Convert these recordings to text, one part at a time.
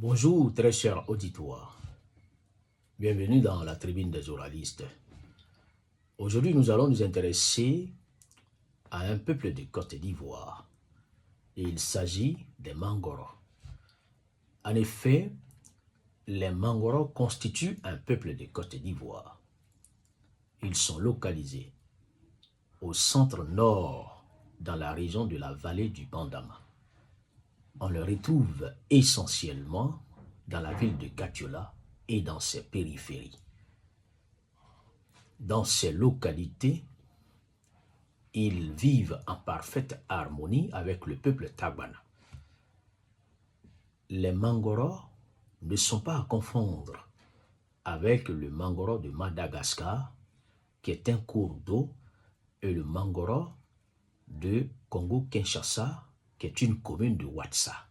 Bonjour très cher auditoire, bienvenue dans la tribune des oralistes. Aujourd'hui nous allons nous intéresser à un peuple de Côte d'Ivoire et il s'agit des Mangoros. En effet, les Mangoros constituent un peuple de Côte d'Ivoire. Ils sont localisés au centre-nord dans la région de la vallée du Bandama. On le retrouve essentiellement dans la ville de Katiola et dans ses périphéries. Dans ces localités, ils vivent en parfaite harmonie avec le peuple Tagbana. Les Mangoros ne sont pas à confondre avec le Mangoro de Madagascar, qui est un cours d'eau, et le Mangoro de Congo-Kinshasa, qui est une commune de Ouatsa.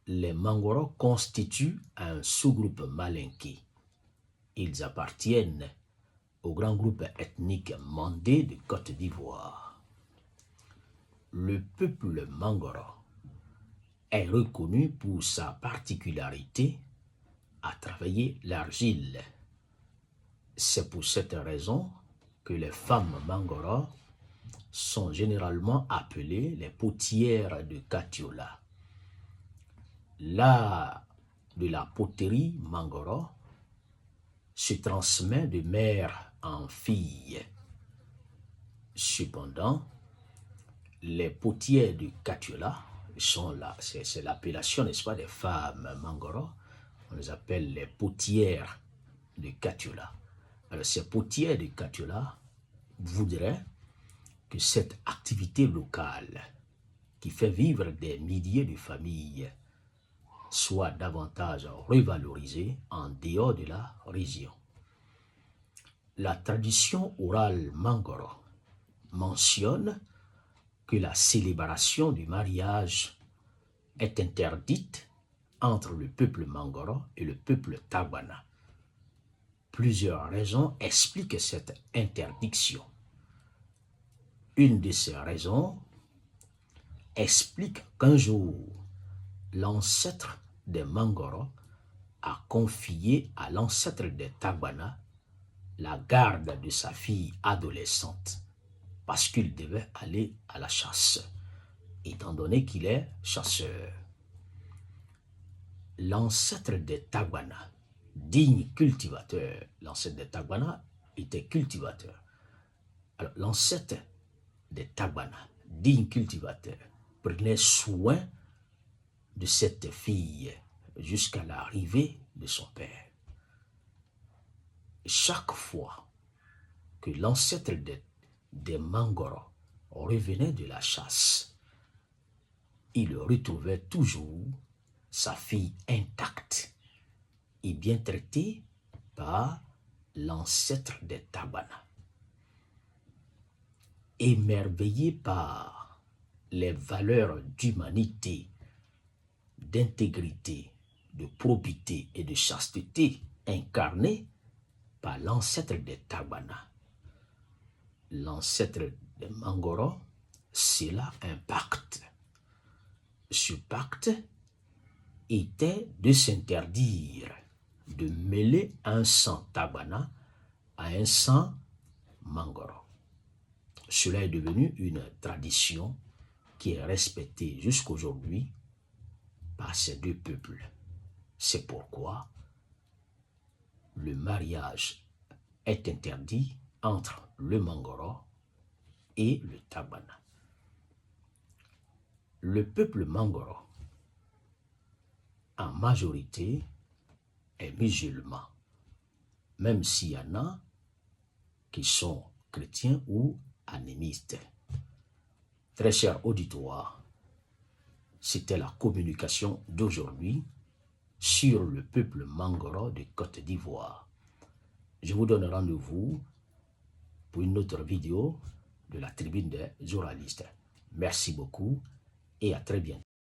Les Mangoros constituent un sous-groupe malinké. Ils appartiennent au grand groupe ethnique mandé de Côte d'Ivoire. Le peuple Mangoro est reconnu pour sa particularité à travailler l'argile. C'est pour cette raison que les femmes Mangoro sont généralement appelées les potières de Katiola. L'art de la poterie Mangoro se transmet de mère en fille. Cependant, les potières de Katiola sont là, c'est l'appellation, n'est-ce pas, des femmes Mangoro. On les appelle les potières de Katiola. Alors, ces potières de Katiola voudraient que cette activité locale qui fait vivre des milliers de familles soit davantage revalorisée en dehors de la région. La tradition orale Mangoro mentionne que la célébration du mariage est interdite entre le peuple Mangoro et le peuple Tagbana. Plusieurs raisons expliquent cette interdiction. Une de ces raisons explique qu'un jour, l'ancêtre des Mangoro a confié à l'ancêtre des Tagbana la garde de sa fille adolescente parce qu'il devait aller à la chasse, étant donné qu'il est chasseur. L'ancêtre des Tagbana, digne cultivateur, l'ancêtre des Tagbana était cultivateur. Alors l'ancêtre des Tagbana, digne cultivateur, prenait soin de cette fille jusqu'à l'arrivée de son père. Chaque fois que l'ancêtre des Mangoro revenait de la chasse, il retrouvait toujours sa fille intacte et bien traitée par l'ancêtre des Tagbana. Émerveillé par les valeurs d'humanité, d'intégrité, de probité et de chasteté incarnées par l'ancêtre des Tagbana, l'ancêtre des Mangoro, c'est là un pacte. Ce pacte était de s'interdire de mêler un sang Tagbana à un sang Mangoro. Cela est devenu une tradition qui est respectée jusqu'aujourd'hui par ces deux peuples. C'est pourquoi le mariage est interdit entre le Mangoro et le Tagbana. Le peuple Mangoro, en majorité, est musulman, même s'il y en a qui sont chrétiens ou animistes. Très cher auditoire, c'était la communication d'aujourd'hui sur le peuple Mangoro de Côte d'Ivoire. Je vous donne rendez-vous pour une autre vidéo de la tribune des oralistes. Merci beaucoup et à très bientôt.